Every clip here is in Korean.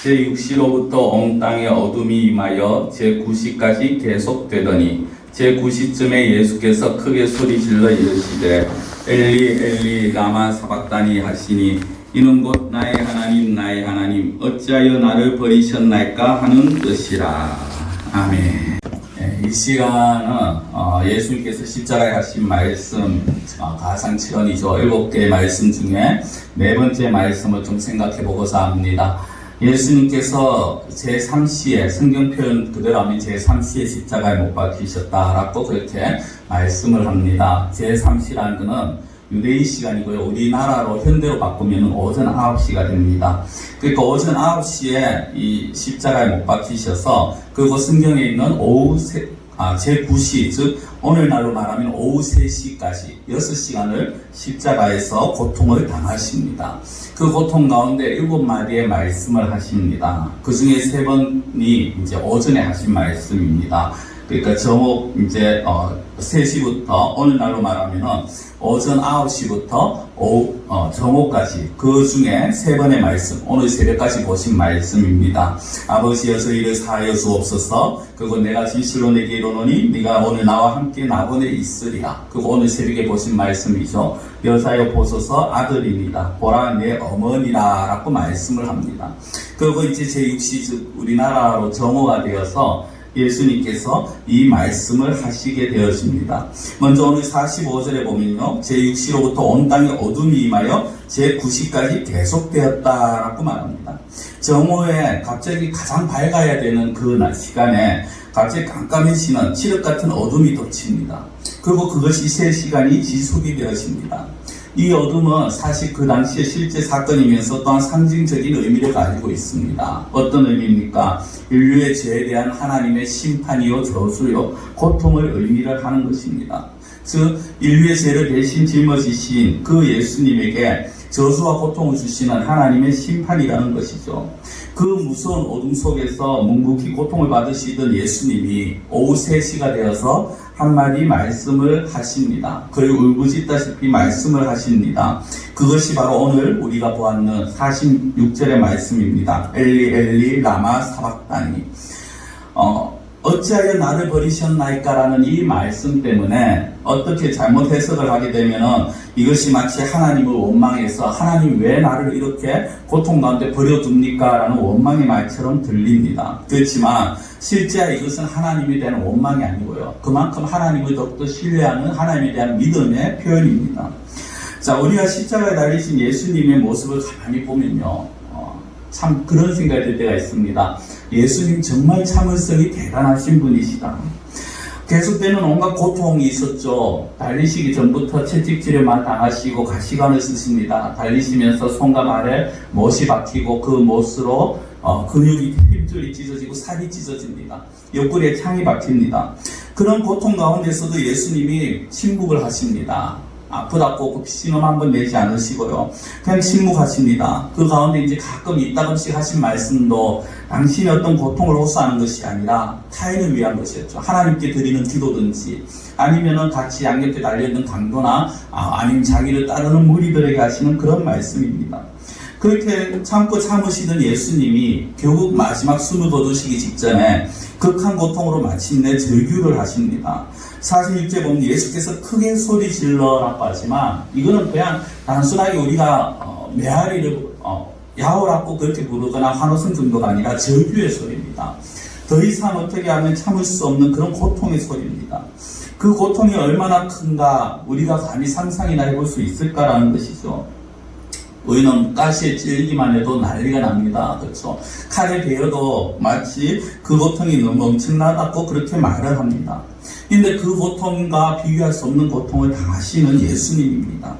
제6시로부터 온 땅에 어둠이 임하여 제9시까지 계속되더니 제9시쯤에 예수께서 크게 소리질러 이르시되 엘리 엘리 라마 사박다니 하시니 이는 곧 나의 하나님 어찌하여 나를 버리셨나이까 하는 뜻이라. 아멘. 이 시간은 예수님께서 십자가에 하신 말씀 가상칠언이죠. 7개의 말씀 중에 네 번째 말씀을 좀 생각해 보고자 합니다. 예수님께서 제3시에 성경 표현 그대로 하면 제3시에 십자가에 못 박히셨다라고 그렇게 말씀을 합니다. 제3시라는 것은 유대인 시간이고요. 우리나라로 현대로 바꾸면 오전 9시가 됩니다. 그러니까 오전 9시에 이 십자가에 못 박히셔서 그리고 성경에 있는 오후 제9시 즉 오늘날로 말하면 오후 3시까지 6시간을 십자가에서 고통을 당하십니다. 그 고통 가운데 7마디의 말씀을 하십니다. 그 중에 3번이 이제 오전에 하신 말씀입니다. 그러니까 정오 이제 3시부터 오늘날로 말하면 오전 9시부터 오후 정오까지 그 중에 3번의 말씀 오늘 새벽까지 보신 말씀입니다. 아버지여 저희를 사하여 주옵소서. 그리고 내가 진실로 내게 이르노니 네가 오늘 나와 함께 나보내 있으리라. 그리고 오늘 새벽에 보신 말씀이죠. 여자여 보소서 아들입니다. 보라 내 어머니라 라고 말씀을 합니다. 그리고 이제 제6시 즉 우리나라로 정오가 되어서 예수님께서 이 말씀을 하시게 되었습니다. 먼저 오늘 45절에 보면요. 제6시로부터 온 땅에 어둠이 임하여 제9시까지 계속되었다라고 말합니다. 정오에 갑자기 가장 밝아야 되는 그 시간에 갑자기 깜깜해지는 칠흑 같은 어둠이 덮칩니다. 그리고 그것이 3시간이 지속이 되었습니다. 이 어둠은 사실 그 당시에 실제 사건이면서 또한 상징적인 의미를 가지고 있습니다. 어떤 의미입니까? 인류의 죄에 대한 하나님의 심판이요 저주요 고통을 의미를 하는 것입니다. 즉 인류의 죄를 대신 짊어지신 그 예수님에게 저주와 고통을 주시는 하나님의 심판이라는 것이죠. 그 무서운 어둠 속에서 묵묵히 고통을 받으시던 예수님이 오후 3시가 되어서 한마디 말씀을 하십니다. 거의 울부짖다시피 말씀을 하십니다. 그것이 바로 오늘 우리가 보았는 46절의 말씀입니다. 엘리 엘리 라마 사박다니. 어찌하여 나를 버리셨나이까 라는 이 말씀 때문에 어떻게 잘못 해석을 하게 되면은 이것이 마치 하나님을 원망해서 하나님 왜 나를 이렇게 고통 가운데 버려둡니까 라는 원망의 말처럼 들립니다. 그렇지만 실제 이것은 하나님에 대한 원망이 아니고요. 그만큼 하나님을 더욱더 신뢰하는 하나님에 대한 믿음의 표현입니다. 자, 우리가 십자가에 달리신 예수님의 모습을 가만히 보면요. 참 그런 생각이 들 때가 있습니다. 예수님 정말 참을성이 대단하신 분이시다. 계속되는 온갖 고통이 있었죠. 달리시기 전부터 채찍질만 당하시고 가시관을 쓰십니다. 달리시면서 손과 발에 못이 박히고 그 못으로 근육이 힘줄이 찢어지고 살이 찢어집니다. 옆구리에 창이 박힙니다. 그런 고통 가운데서도 예수님이 침묵을 하십니다. 아프다고 신음 한번 내지 않으시고요. 그냥 침묵하십니다. 그 가운데 이제 가끔 이따금씩 하신 말씀도 당신이 어떤 고통을 호소하는 것이 아니라 타인을 위한 것이었죠. 하나님께 드리는 기도든지 아니면은 같이 양옆에 달려있는 강도나 아니면 자기를 따르는 무리들에게 하시는 그런 말씀입니다. 그렇게 참고 참으시던 예수님이 결국 마지막 숨을 거두시기 직전에 극한 고통으로 마침내 절규를 하십니다. 41절 보면 예수께서 크게 소리 질러라고 하지만 이거는 그냥 단순하게 우리가 메아리를 야호라고 그렇게 부르거나 환호성 정도가 아니라 절규의 소리입니다. 더 이상 어떻게 하면 참을 수 없는 그런 고통의 소리입니다. 그 고통이 얼마나 큰가 우리가 감히 상상이나 해볼 수 있을까라는 것이죠. 우리는 가시에 찔리기만 해도 난리가 납니다. 그렇죠? 칼에 베어도 마치 그 고통이 너무 엄청나다고 그렇게 말을 합니다. 근데 그 고통과 비교할 수 없는 고통을 당하시는 예수님입니다.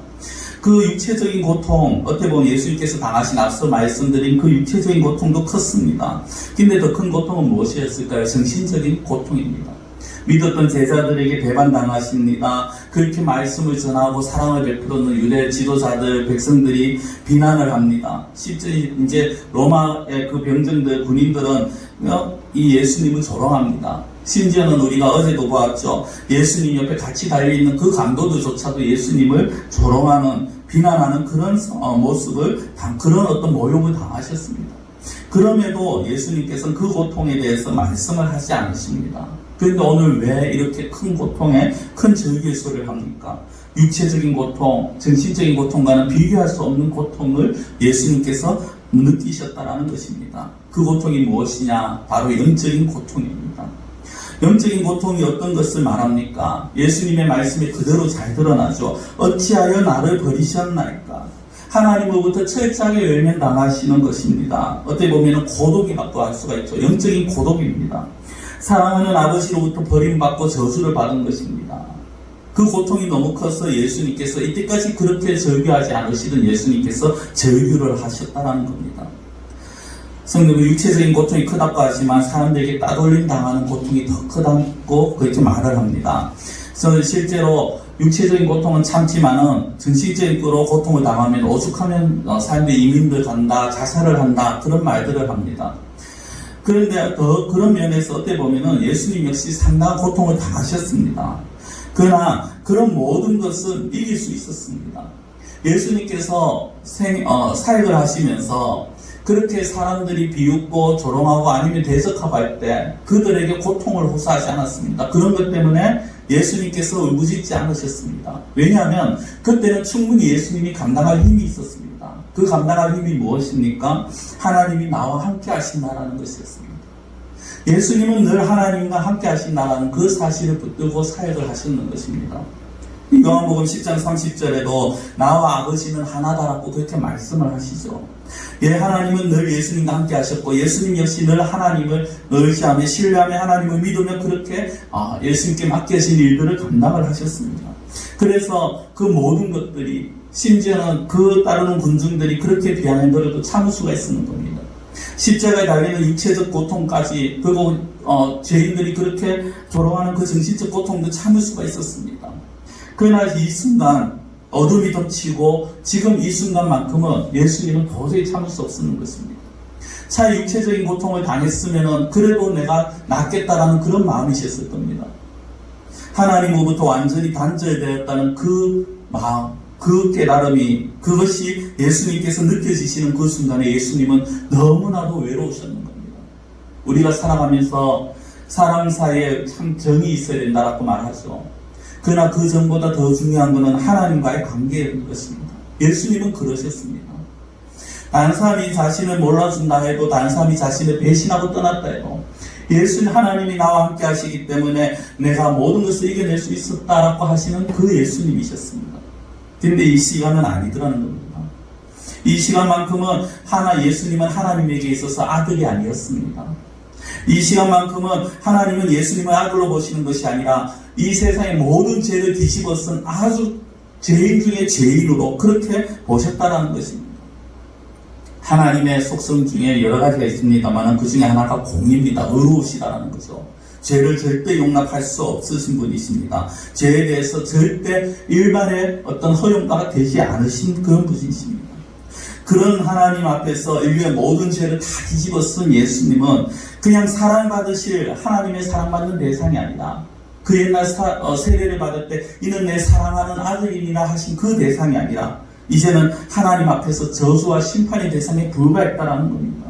그 육체적인 고통, 어떻게 보면 예수님께서 당하신 앞서 말씀드린 그 육체적인 고통도 컸습니다. 근데 더 큰 고통은 무엇이었을까요? 정신적인 고통입니다. 믿었던 제자들에게 배반당하십니다. 그렇게 말씀을 전하고 사랑을 베풀었는 유대 지도자들, 백성들이 비난을 합니다. 실제 이제 로마의 그 병정들, 군인들은 이 예수님을 조롱합니다. 심지어는 우리가 어제도 보았죠. 예수님 옆에 같이 달려있는 그 강도들조차도 예수님을 조롱하는, 비난하는 그런 모습을, 그런 어떤 모욕을 당하셨습니다. 그럼에도 예수님께서는 그 고통에 대해서 말씀을 하지 않으십니다. 그런데 오늘 왜 이렇게 큰 고통에 큰 절규소를 합니까? 육체적인 고통, 정신적인 고통과는 비교할 수 없는 고통을 예수님께서 느끼셨다라는 것입니다. 그 고통이 무엇이냐? 바로 영적인 고통입니다. 영적인 고통이 어떤 것을 말합니까? 예수님의 말씀이 그대로 잘 드러나죠. 어찌하여 나를 버리셨나이까? 하나님으로부터 철저하게 외면당하시는 것입니다. 어떻게 보면 고독이라고 할 수가 있죠. 영적인 고독입니다. 사랑하는 아버지로부터 버림받고 저주를 받은 것입니다. 그 고통이 너무 커서 예수님께서 이때까지 그렇게 절규하지 않으시던 예수님께서 절규를 하셨다는 겁니다. 성도는 육체적인 고통이 크다고 하지만 사람들에게 따돌림 당하는 고통이 더 크다고 그렇게 말을 합니다. 그래서 실제로 육체적인 고통은 참지만은 정신적인 고통을 당하면 오죽하면 사람들이 이민들 간다, 자살을 한다 그런 말들을 합니다. 그런데 더 그런 면에서 어떻게 보면은 예수님 역시 상당한 고통을 당하셨습니다. 그러나 그런 모든 것은 이길 수 있었습니다. 예수님께서 사역을 하시면서 그렇게 사람들이 비웃고 조롱하고 아니면 대적하고 할 때 그들에게 고통을 호소하지 않았습니다. 그런 것 때문에 예수님께서 울부짖지 않으셨습니다. 왜냐하면 그때는 충분히 예수님이 감당할 힘이 있었습니다. 그 감당할 힘이 무엇입니까? 하나님이 나와 함께 하신다라는 것이었습니다. 예수님은 늘 하나님과 함께 하신다라는 그 사실을 붙들고 사역을 하셨는 것입니다. 요한복음 10장 30절에도 나와 아버지는 하나다라고 그렇게 말씀을 하시죠. 예, 하나님은 늘 예수님과 함께 하셨고 예수님 역시 늘 하나님을 의지하며 신뢰하며 하나님을 믿으며 그렇게 예수님께 맡겨진 일들을 감당을 하셨습니다. 그래서 그 모든 것들이 심지어는 그 따르는 군중들이 그렇게 비하는 것에도 참을 수가 있었는 겁니다. 십자가에 달리는 육체적 고통까지 그리고 죄인들이 그렇게 조롱하는 그 정신적 고통도 참을 수가 있었습니다. 그러나 이 순간 어둠이 덮치고 지금 이 순간만큼은 예수님은 도저히 참을 수 없었는 것입니다. 차라리 육체적인 고통을 당했으면 그래도 내가 낫겠다라는 그런 마음이셨을 겁니다. 하나님으로부터 완전히 단절되었다는 그 마음, 그 깨달음이 그것이 예수님께서 느껴지시는 그 순간에 예수님은 너무나도 외로우셨는 겁니다. 우리가 살아가면서 사람 사이에 참 정이 있어야 된다라고 말하죠. 그러나 그 전보다 더 중요한 것은 하나님과의 관계인 것입니다. 예수님은 그러셨습니다. 다른 사람이 자신을 몰라준다 해도 다른 사람이 자신을 배신하고 떠났다 해도 예수님 하나님이 나와 함께 하시기 때문에 내가 모든 것을 이겨낼 수 있었다라고 하시는 그 예수님이셨습니다. 그런데 이 시간은 아니더라는 겁니다. 이 시간만큼은 예수님은 하나님에게 있어서 아들이 아니었습니다. 이 시간만큼은 하나님은 예수님을 아들로 보시는 것이 아니라 이 세상의 모든 죄를 뒤집어 쓴 아주 죄인 중에 죄인으로 그렇게 보셨다라는 것입니다. 하나님의 속성 중에 여러 가지가 있습니다만 그 중에 하나가 공입니다. 의로우시다라는 거죠. 죄를 절대 용납할 수 없으신 분이십니다. 죄에 대해서 절대 일반의 어떤 허용가가 되지 않으신 그런 분이십니다. 그런 하나님 앞에서 인류의 모든 죄를 다 뒤집어 쓴 예수님은 그냥 사랑받으실 하나님의 사랑받는 대상이 아니라 그 옛날 세례를 받을 때 이는 내 사랑하는 아들이니라 하신 그 대상이 아니라 이제는 하나님 앞에서 저주와 심판의 대상에 불과했다라는 겁니다.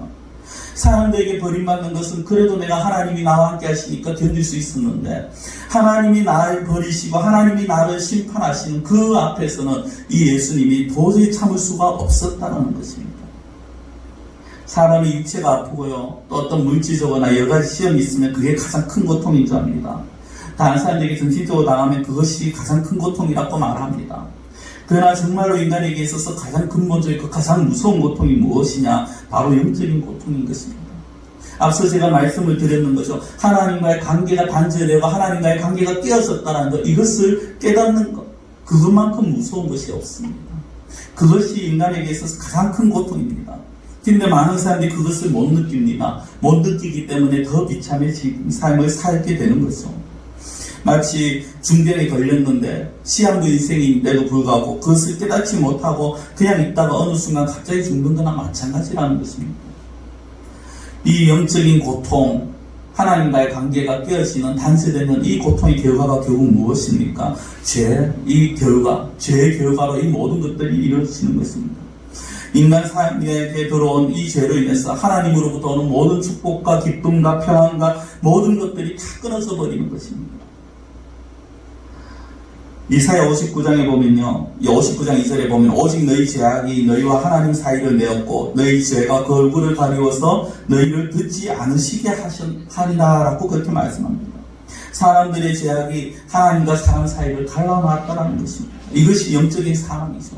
사람들에게 버림받는 것은 그래도 내가 하나님이 나와 함께 하시니까 견딜 수 있었는데 하나님이 나를 버리시고 하나님이 나를 심판하시는 그 앞에서는 이 예수님이 도저히 참을 수가 없었다는 것입니다. 사람이 육체가 아프고요 또 어떤 물질적으로나 여러 가지 시험이 있으면 그게 가장 큰 고통인 줄 압니다. 다른 사람들에게 정신적으로 당하면 그것이 가장 큰 고통이라고 말합니다. 그러나 정말로 인간에게 있어서 가장 근본적이고 가장 무서운 고통이 무엇이냐? 바로 영적인 고통인 것입니다. 앞서 제가 말씀을 드렸는 거죠. 하나님과의 관계가 단절되고 하나님과의 관계가 깨어졌다는 것, 이것을 깨닫는 것, 그것만큼 무서운 것이 없습니다. 그것이 인간에게 있어서 가장 큰 고통입니다. 그런데 많은 사람들이 그것을 못 느낍니다. 못 느끼기 때문에 더 비참해진 삶을 살게 되는 거죠. 마치 중병에 걸렸는데 시한부 인생인데도 불구하고 그것을 깨닫지 못하고 그냥 있다가 어느 순간 갑자기 죽는 거나 마찬가지라는 것입니다. 이 영적인 고통, 하나님과의 관계가 깨어지는 단절되는 이 고통의 결과가 결국 무엇입니까? 죄의 결과로 이 모든 것들이 이루어지는 것입니다. 인간 삶에 들어온 이 죄로 인해서 하나님으로부터 오는 모든 축복과 기쁨과 평안과 모든 것들이 다 끊어져 버리는 것입니다. 이사야 59장에 보면요, 59장 2절에 보면 오직 너희 죄악이 너희와 하나님 사이를 내었고 너희 죄가 그 얼굴을 가리워서 너희를 듣지 않으시게 한다라고 그렇게 말씀합니다. 사람들의 죄악이 하나님과 사람 사이를 갈라놨다는 것입니다. 이것이 영적인 사람이죠.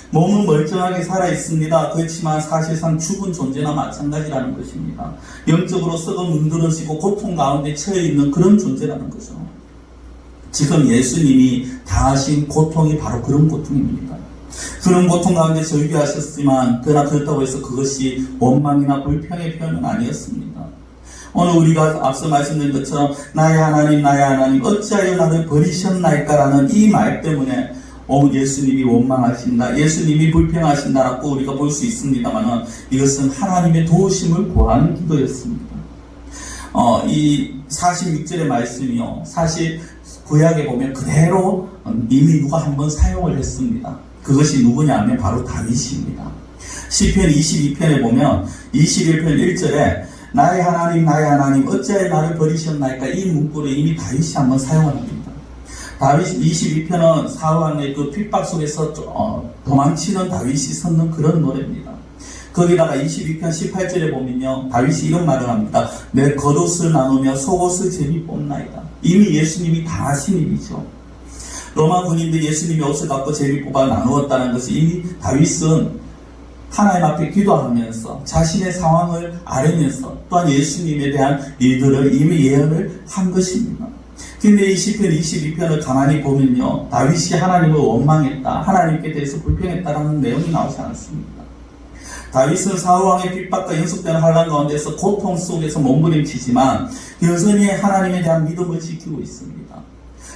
몸은 멀쩡하게 살아있습니다. 그렇지만 사실상 죽은 존재나 마찬가지라는 것입니다. 영적으로 썩어 문드러지고 고통 가운데 처해있는 그런 존재라는 거죠. 지금 예수님이 당하신 고통이 바로 그런 고통입니다. 그런 고통 가운데 절규하셨지만 그러나 그렇다고 해서 그것이 원망이나 불평의 표현은 아니었습니다. 오늘 우리가 앞서 말씀드린 것처럼 나의 하나님 어찌하여 나를 버리셨나이까라는 이 말 때문에 예수님이 원망하신다, 예수님이 불평하신다라고 우리가 볼 수 있습니다만 이것은 하나님의 도우심을 구하는 기도였습니다. 이 46절의 말씀이요, 사실 구약에 보면 그대로 이미 누가 한번 사용을 했습니다. 그것이 누구냐 하면 바로 다윗입니다. 시편 22편에 보면 21편 1절에 나의 하나님 어찌하여 나를 버리셨나이까, 이 문구를 이미 다윗이 한번 사용을 합니다. 다윗 22편은 사울왕의 그 핍박 속에서 도망치는 다윗이 섰는 그런 노래입니다. 거기다가 22편 18절에 보면요, 다윗이 이런 말을 합니다. 내 겉옷을 나누며 속옷을 제비 뽑나이다. 이미 예수님이 다 하신 일이죠. 로마 군인들 예수님이 옷을 갖고 제비 뽑아 나누었다는 것을 이미 다윗은 하나님 앞에 기도하면서 자신의 상황을 아뢰면서 또한 예수님에 대한 일들을 이미 예언을 한 것입니다. 근데 이 시편 22편을 가만히 보면요, 다윗이 하나님을 원망했다, 하나님께 대해서 불평했다라는 내용이 나오지 않습니다. 다윗은 사울왕의 핍박과 연속되는 환난 가운데서 고통 속에서 몸부림치지만 여전히 하나님에 대한 믿음을 지키고 있습니다.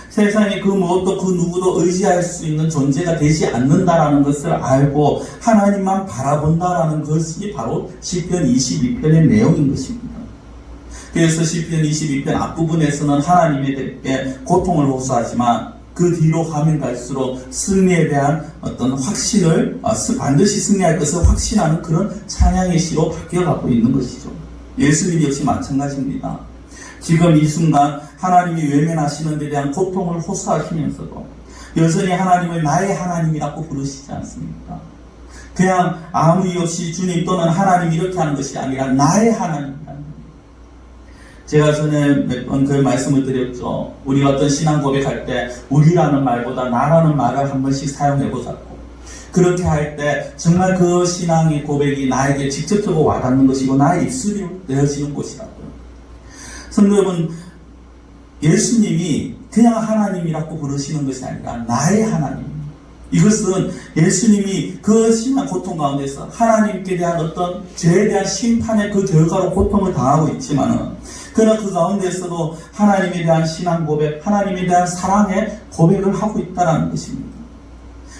세상에 그 무엇도 그 누구도 의지할 수 있는 존재가 되지 않는다라는 것을 알고 하나님만 바라본다라는 것이 바로 시편 22편의 내용인 것입니다. 그래서 시편 22편 앞부분에서는 하나님에게 고통을 호소하지만 그 뒤로 가면 갈수록 승리에 대한 어떤 확신을, 반드시 승리할 것을 확신하는 그런 찬양의 시로 바뀌어가고 있는 것이죠. 예수님 역시 마찬가지입니다. 지금 이 순간 하나님이 외면하시는 데 대한 고통을 호소하시면서도 여전히 하나님을 나의 하나님이라고 부르시지 않습니까? 그냥 아무 이유 없이 주님 또는 하나님 이렇게 하는 것이 아니라 나의 하나님이라는 거예요. 제가 전에 몇 번 그 말씀을 드렸죠. 우리가 어떤 신앙 고백할 때 우리라는 말보다 나라는 말을 한 번씩 사용해보자고. 그렇게 할 때 정말 그 신앙의 고백이 나에게 직접적으로 와닿는 것이고 나의 입술이 내어지는 곳이라고요. 성도 여러분, 예수님이 그냥 하나님이라고 부르시는 것이 아니라 나의 하나님. 이것은 예수님이 그 심한 고통 가운데서 하나님께 대한 어떤 죄에 대한 심판의 그 결과로 고통을 당하고 있지만은, 그러나 그 가운데서도 하나님에 대한 신앙 고백, 하나님에 대한 사랑의 고백을 하고 있다는 것입니다.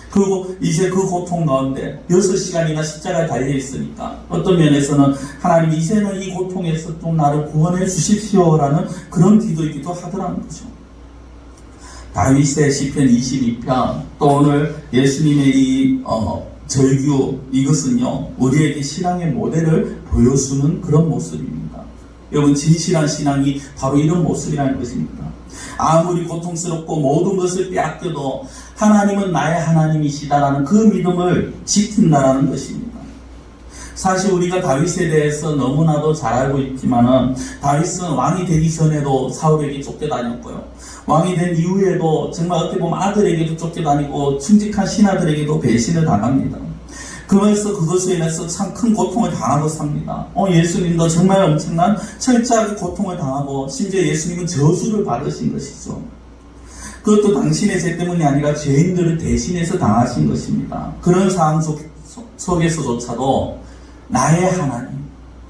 그리고 이제 그 고통 가운데 6시간이나 십자가에 달려 있으니까 어떤 면에서는 하나님 이제는 이 고통에서 좀 나를 구원해 주십시오라는 그런 기도이기도 하더라는 거죠. 다윗의 시편 22편, 또 오늘 예수님의 이 절규, 이것은요 우리에게 신앙의 모델을 보여주는 그런 모습입니다. 여러분, 진실한 신앙이 바로 이런 모습이라는 것입니다. 아무리 고통스럽고 모든 것을 빼앗겨도 하나님은 나의 하나님이시다라는 그 믿음을 지킨다라는 것입니다. 사실 우리가 다윗에 대해서 너무나도 잘 알고 있지만은 다윗은 왕이 되기 전에도 사울에게 쫓겨다녔고요. 왕이 된 이후에도 정말 어떻게 보면 아들에게도 쫓겨다니고 충직한 신하들에게도 배신을 당합니다. 그것으로 인해서 참 큰 고통을 당하고 삽니다. 예수님도 정말 엄청난 철저하게 고통을 당하고 심지어 예수님은 저주를 받으신 것이죠. 그것도 당신의 죄 때문이 아니라 죄인들을 대신해서 당하신 것입니다. 그런 상황 속에서조차도 나의 하나님,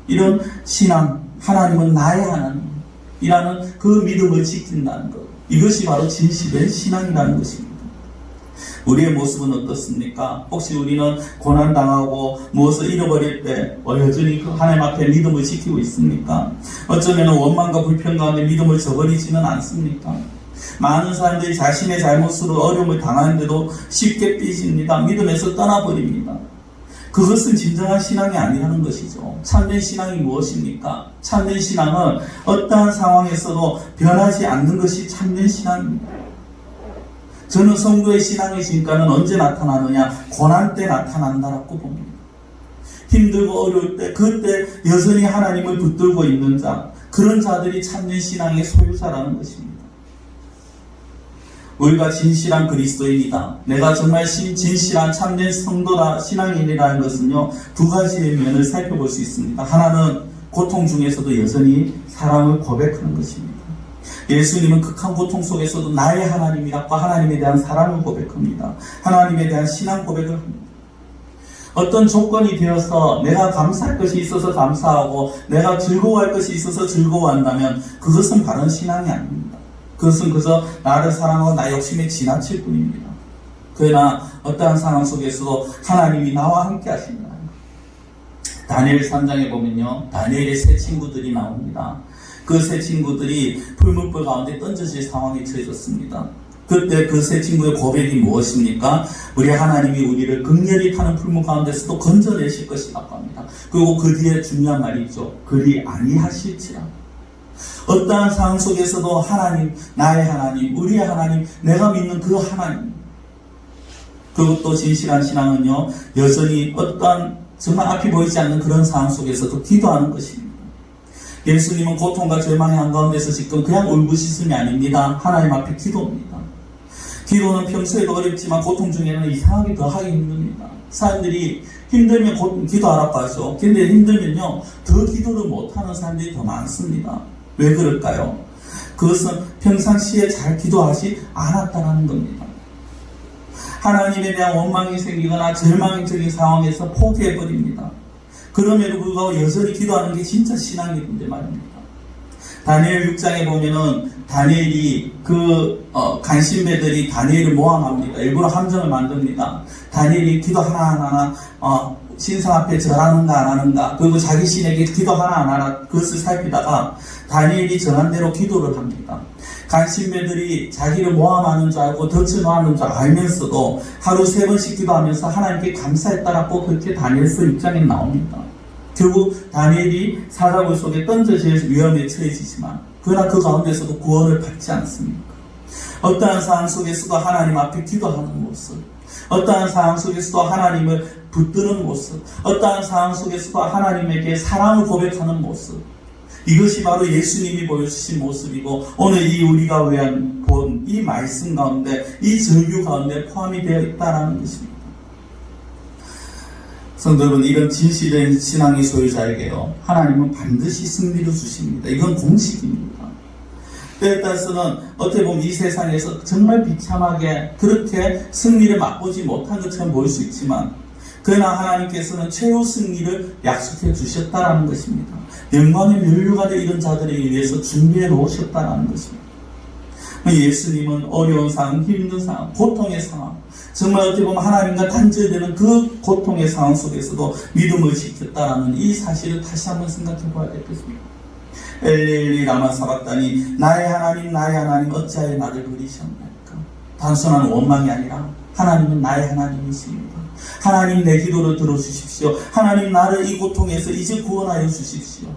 이런 신앙, 하나님은 나의 하나님이라는 그 믿음을 지킨다는 것, 이것이 바로 진실의 신앙이라는 것입니다. 우리의 모습은 어떻습니까? 혹시 우리는 고난당하고 무엇을 잃어버릴 때 여전히 그 하나님 앞에 믿음을 지키고 있습니까? 어쩌면 원망과 불평 가운데 믿음을 저버리지는 않습니까? 많은 사람들이 자신의 잘못으로 어려움을 당하는데도 쉽게 삐집니다. 믿음에서 떠나버립니다. 그것은 진정한 신앙이 아니라는 것이죠. 참된 신앙이 무엇입니까? 참된 신앙은 어떠한 상황에서도 변하지 않는 것이 참된 신앙입니다. 저는 성도의 신앙의 진가는 언제 나타나느냐? 고난 때 나타난다라고 봅니다. 힘들고 어려울 때, 그때 여전히 하나님을 붙들고 있는 자, 그런 자들이 참된 신앙의 소유자라는 것입니다. 우리가 진실한 그리스도인이다, 내가 정말 진실한 참된 성도다, 신앙인이라는 것은요, 두 가지의 면을 살펴볼 수 있습니다. 하나는 고통 중에서도 여전히 사랑을 고백하는 것입니다. 예수님은 극한 고통 속에서도 나의 하나님이라고 하나님에 대한 사랑을 고백합니다. 하나님에 대한 신앙 고백을 합니다. 어떤 조건이 되어서 내가 감사할 것이 있어서 감사하고 내가 즐거워할 것이 있어서 즐거워한다면 그것은 바른 신앙이 아닙니다. 그것은 그저 나를 사랑하고 나 욕심에 지나칠 뿐입니다. 그러나 어떠한 상황 속에서도 하나님이 나와 함께 하십니다. 다니엘 3장에 보면요, 다니엘의 세 친구들이 나옵니다. 그 세 친구들이 풀무불 가운데 던져질 상황에 처해졌습니다. 그때 그 세 친구의 고백이 무엇입니까? 우리 하나님이 우리를 극렬히 타는 풀무 가운데서도 건져내실 것이라고 합니다. 그리고 그 뒤에 중요한 말이 있죠. 그리 아니하실지라. 어떠한 상황 속에서도 하나님, 나의 하나님, 우리의 하나님, 내가 믿는 그 하나님, 그리고 또 진실한 신앙은요, 여전히 어떠한 정말 앞이 보이지 않는 그런 상황 속에서도 기도하는 것입니다. 예수님은 고통과 절망의 한가운데서 지금 그냥 울부짖음이 아닙니다. 하나님 앞에 기도입니다. 기도는 평소에도 어렵지만 고통 중에는 이상하게 더 하기 힘듭니다. 사람들이 힘들면 기도하라고 하죠. 근데 힘들면요, 더 기도를 못하는 사람들이 더 많습니다. 왜 그럴까요? 그것은 평상시에 잘 기도하지 않았다는 겁니다. 하나님에 대한 원망이 생기거나 절망적인 상황에서 포기해버립니다. 그럼에도 불구하고 여전히 기도하는 게 진짜 신앙인데 말입니다. 다니엘 6장에 보면은 다니엘이 간신배들이 다니엘을 모함합니다. 일부러 함정을 만듭니다. 다니엘이 기도 하나하나 신상 앞에 절하는가 안 하는가, 그리고 자기 신에게 기도 하나 안 하나 그것을 살피다가 다니엘이 전한 대로 기도를 합니다. 간신배들이 자기를 모함하는 줄 알고 덫을 놓는 줄 알면서도 하루 3번씩 기도하면서 하나님께 감사했다라고 그렇게 다니엘서 6장에 나옵니다. 결국 다니엘이 사자굴 속에 던져질 위험에 처해지지만 그러나 그 가운데서도 구원을 받지 않습니까? 어떠한 상황 속에서도 하나님 앞에 기도하는 모습, 어떠한 상황 속에서도 하나님을 붙드는 모습, 어떠한 상황 속에서도 하나님에게 사랑을 고백하는 모습, 이것이 바로 예수님이 보여주신 모습이고 오늘 이 우리가 본 이 말씀 가운데, 이 절규 가운데 포함이 되어 있다는 것입니다. 성도 여러분, 이런 진실된 신앙의 소유자에게요, 하나님은 반드시 승리를 주십니다. 이건 공식입니다. 때에 따라서는 어떻게 보면 이 세상에서 정말 비참하게 그렇게 승리를 맛보지 못한 것처럼 보일 수 있지만 그러나 하나님께서는 최후 승리를 약속해 주셨다는 것입니다. 영광의 면류가 될 이런 자들에 의해서 준비해 놓으셨다는 것입니다. 예수님은 어려운 상황, 힘든 상황, 고통의 상황, 정말 어떻게 보면 하나님과 단절되는 그 고통의 상황 속에서도 믿음을 지켰다라는 이 사실을 다시 한번 생각해 봐야 되겠습니다. 엘리 라마 사박다니, 나의 하나님 어찌하여 나를 버리셨나이까. 단순한 원망이 아니라 하나님은 나의 하나님이십니다. 하나님 내 기도를 들어주십시오. 하나님 나를 이 고통에서 이제 구원하여 주십시오.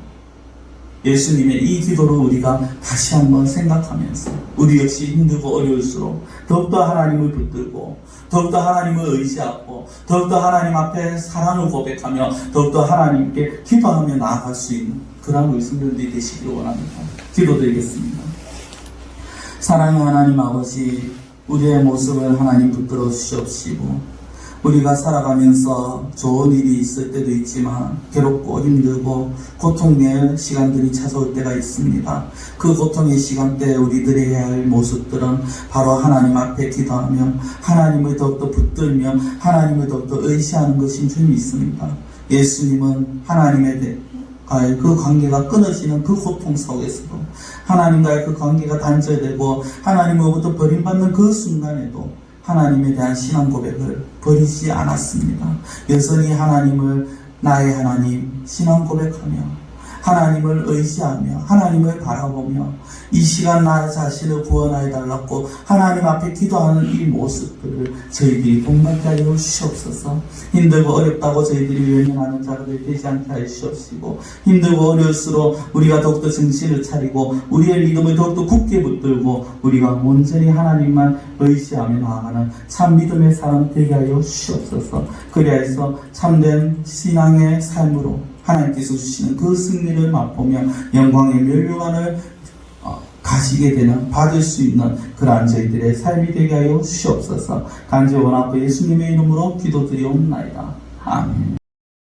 예수님의 이 기도를 우리가 다시 한번 생각하면서 우리 역시 힘들고 어려울수록 더욱더 하나님을 붙들고 더욱더 하나님을 의지하고 더욱더 하나님 앞에 사랑을 고백하며 더욱더 하나님께 기도하며 나아갈 수 있는 그런 우리 성도들이 되시기를 원합니다. 기도드리겠습니다. 사랑의 하나님 아버지, 우리의 모습을 하나님 붙들어 주시옵시고 우리가 살아가면서 좋은 일이 있을 때도 있지만 괴롭고 힘들고 고통의 시간들이 찾아올 때가 있습니다. 그 고통의 시간대에 우리들이 해야 할 모습들은 바로 하나님 앞에 기도하며 하나님을 더욱더 붙들며 하나님을 더욱더 의지하는 것인 줄 믿습니다. 예수님은 하나님과의 그 관계가 끊어지는 그 고통 속에서도 하나님과의 그 관계가 단절되고 하나님으로부터 버림받는 그 순간에도 하나님에 대한 신앙 고백을 버리지 않았습니다. 여전히 하나님을 나의 하나님 신앙 고백하며 하나님을 의지하며 하나님을 바라보며 이 시간 나 자신을 구원하여 달라고 하나님 앞에 기도하는 이 모습들을 저희들이 본받게 하여 주시옵소서. 힘들고 어렵다고 저희들이 외면하는 자들이 되지 않게 하여 주시옵시고, 힘들고 어려울수록 우리가 더욱더 정신을 차리고 우리의 믿음을 더욱더 굳게 붙들고 우리가 온전히 하나님만 의지하며 나아가는 참 믿음의 사람 되게 하여 주시옵소서. 그리하여서 참된 신앙의 삶으로 하나님께서 주시는 그 승리를 맛보며 영광의 멸류관을 가지게 되는, 받을 수 있는 그러한 저희들의 삶이 되게 하여 주시옵소서. 간절히 원하고 예수님의 이름으로 기도드리옵나이다. 아멘.